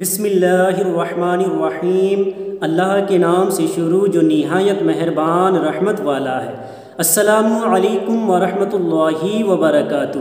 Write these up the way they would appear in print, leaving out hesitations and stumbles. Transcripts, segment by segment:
بسم اللہ الرحمن الرحیم۔ اللہ کے نام سے شروع جو نہایت مہربان رحمت والا ہے۔ السلام علیکم ورحمۃ اللہ وبرکاتہ۔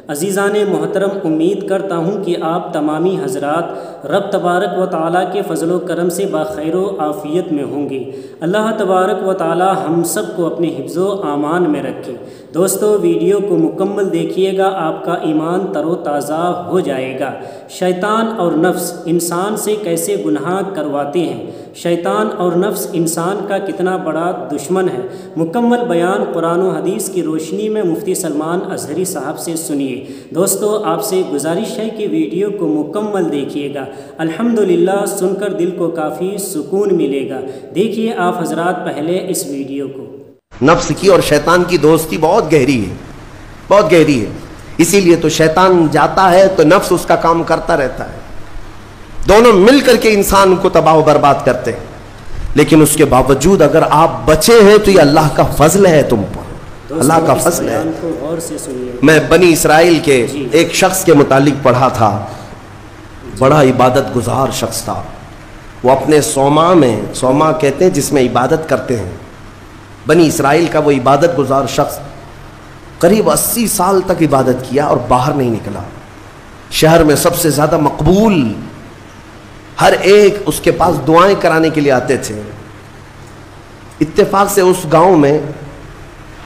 عزیزان محترم، امید کرتا ہوں کہ آپ تمامی حضرات رب تبارک و تعالیٰ کے فضل و کرم سے بخیر و عافیت میں ہوں گے۔ اللہ تبارک و تعالیٰ ہم سب کو اپنے حفظ و امان میں رکھے۔ دوستو، ویڈیو کو مکمل دیکھیے گا، آپ کا ایمان تر و تازہ ہو جائے گا۔ شیطان اور نفس انسان سے کیسے گناہ کرواتے ہیں، شیطان اور نفس انسان کا کتنا بڑا دشمن ہے، مکمل بیان قرآن و حدیث کی روشنی میں مفتی سلمان اظہری صاحب سے سنیے۔ دوستو، آپ سے گزارش ہے کہ ویڈیو کو مکمل دیکھیے گا، الحمدللہ سن کر دل کو کافی سکون ملے گا۔ دیکھیے آپ حضرات پہلے اس ویڈیو کو۔ نفس کی اور شیطان کی دوستی بہت گہری ہے، بہت گہری ہے۔ اسی لیے تو شیطان جاتا ہے تو نفس اس کا کام کرتا رہتا ہے، دونوں مل کر کے انسان کو تباہ و برباد کرتے ہیں۔ لیکن اس کے باوجود اگر آپ بچے ہیں تو یہ اللہ کا فضل ہے تم پر، اللہ کا فضل ہے۔ میں بنی اسرائیل کے ایک شخص کے متعلق پڑھا تھا، بڑا عبادت گزار شخص تھا۔ وہ اپنے صومعہ کہتے ہیں جس میں عبادت کرتے ہیں، بنی اسرائیل کا وہ عبادت گزار شخص قریب 80 سال تک عبادت کیا اور باہر نہیں نکلا۔ شہر میں سب سے زیادہ مقبول، ہر ایک اس کے پاس دعائیں کرانے کے لیے آتے تھے۔ اتفاق سے اس گاؤں میں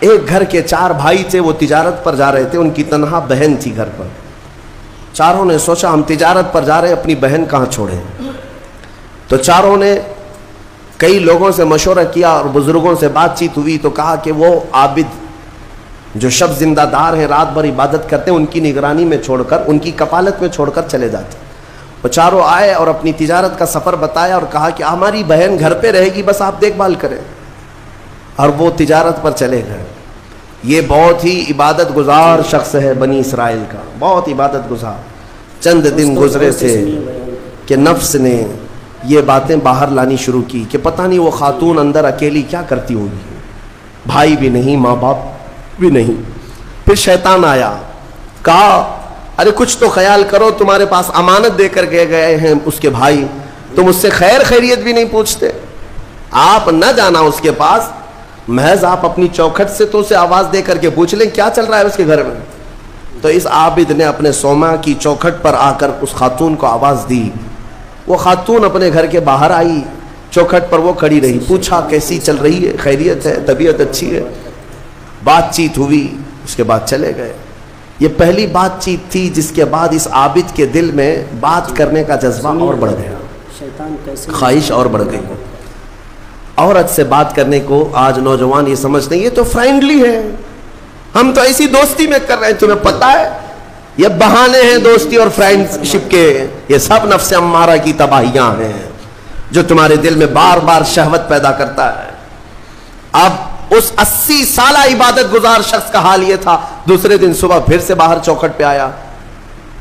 ایک گھر کے 4 بھائی تھے، وہ تجارت پر جا رہے تھے، ان کی تنہا بہن تھی گھر پر۔ چاروں نے سوچا ہم تجارت پر جا رہے ہیں، اپنی بہن کہاں چھوڑیں؟ تو چاروں نے کئی لوگوں سے مشورہ کیا اور بزرگوں سے بات چیت ہوئی تو کہا کہ وہ عابد جو شب زندہ دار ہیں، رات بھر عبادت کرتے ہیں، ان کی نگرانی میں چھوڑ کر، ان کی کفالت میں چھوڑ کر چلے جاتے۔ وہ چاروں آئے اور اپنی تجارت کا سفر بتایا اور کہا کہ ہماری بہن گھر پہ رہے گی، بس آپ دیکھ بھال کریں، اور وہ تجارت پر چلے گئے۔ یہ بہت ہی عبادت گزار شخص ہے بنی اسرائیل کا، بہت عبادت گزار۔ چند دن گزرے تھے کہ نفس نے یہ باتیں باہر لانی شروع کی کہ پتہ نہیں وہ خاتون اندر اکیلی کیا کرتی ہوگی، بھائی بھی نہیں، ماں باپ بھی نہیں۔ پھر شیطان آیا، کہا ارے کچھ تو خیال کرو، تمہارے پاس امانت دے کر گئے ہیں اس کے بھائی، تم اس سے خیر خیریت بھی نہیں پوچھتے، آپ نہ جانا اس کے پاس، محض آپ اپنی چوکھٹ سے تو اسے آواز دے کر کے پوچھ لیں کیا چل رہا ہے اس کے گھر میں۔ تو اس عابد نے اپنے صومعہ کی چوکھٹ پر آ کر اس خاتون کو آواز دی۔ وہ خاتون اپنے گھر کے باہر آئی، چوکھٹ پر وہ کھڑی رہی، پوچھا کیسی چل رہی ہے، خیریت ہے، طبیعت اچھی ہے، بات چیت ہوئی، اس کے بعد چلے گئے۔ یہ پہلی بات چیت تھی جس کے بعد اس عابد کے دل میں بات کرنے کا جذبہ اور بڑھ گیا، خواہش اور بڑھ گئی۔ عورت سے بات کرنے کو آج نوجوان یہ سمجھتے ہیں یہ تو فرینڈلی ہے، ہم تو ایسی دوستی میں کر رہے ہیں، تمہیں پتہ ہے یہ بہانے ہیں دوستی اور فرینڈشپ کے، یہ سب نفس امارہ کی تباہیاں ہیں جو تمہارے دل میں بار بار شہوت پیدا کرتا ہے۔ اب اس 80 سالہ عبادت گزار شخص کا حال یہ تھا، دوسرے دن صبح پھر سے باہر چوکھٹ پہ آیا،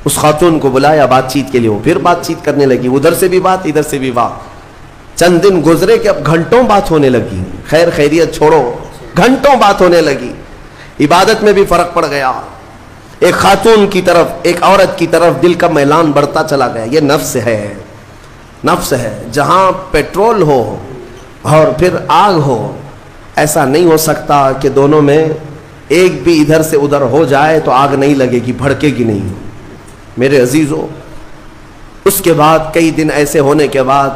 اس خاتون کو بلایا بات چیت کے لیے، وہ پھر بات چیت کرنے لگی، ادھر سے بھی بات ادھر سے بھی بات۔ چند دن گزرے کہ اب گھنٹوں بات ہونے لگی، خیر خیریت چھوڑو، گھنٹوں بات ہونے لگی، عبادت میں بھی فرق پڑ گیا۔ ایک خاتون کی طرف، ایک عورت کی طرف دل کا میلان بڑھتا چلا گیا۔ یہ نفس ہے، نفس ہے۔ جہاں پیٹرول ہو اور پھر آگ ہو، ایسا نہیں ہو سکتا کہ دونوں میں ایک بھی ادھر سے ادھر ہو جائے تو آگ نہیں لگے گی، بھڑکے گی نہیں۔ میرے عزیزو، اس کے بعد کئی دن ایسے ہونے کے بعد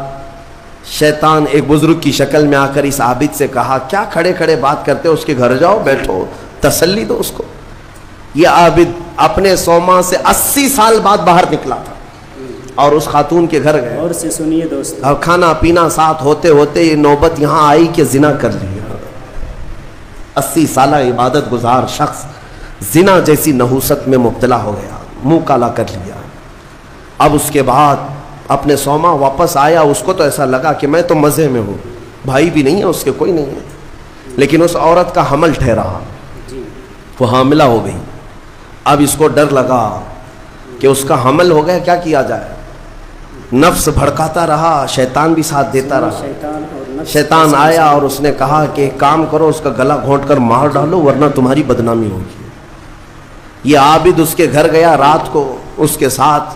شیطان ایک بزرگ کی شکل میں آ کر اس عابد سے کہا کیا کھڑے کھڑے بات کرتے ہو، اس کے گھر جاؤ، بیٹھو، تسلی دو اس کو۔ یہ عابد اپنے صومعہ سے 80 سال بعد باہر نکلا تھا اور اس خاتون کے گھر گئے، اور سے سنیے دوستو، اور کھانا پینا ساتھ ہوتے ہوتے یہ نوبت یہاں آئی کہ زنا کر لیا۔ 80 سالہ عبادت گزار شخص زنا جیسی نحوست میں مبتلا ہو گیا، منہ کالا کر لیا۔ اب اس کے بعد اپنے صومعہ واپس آیا، اس کو تو ایسا لگا کہ میں تو مزے میں ہوں، بھائی بھی نہیں ہے اس کے، کوئی نہیں ہے، لیکن اس عورت کا حمل ٹھہرا، وہ حاملہ ہو گئی۔ اب اس کو ڈر لگا کہ اس کا حمل ہو گیا، کیا کیا جائے؟ نفس بھڑکاتا رہا، شیطان بھی ساتھ دیتا رہا۔ شیطان آیا اور اس نے کہا کہ ایک کام کرو، اس کا گلا گھونٹ کر مار ڈالو ورنہ تمہاری بدنامی ہوگی۔ یہ عابد اس کے گھر گیا، رات کو اس کے ساتھ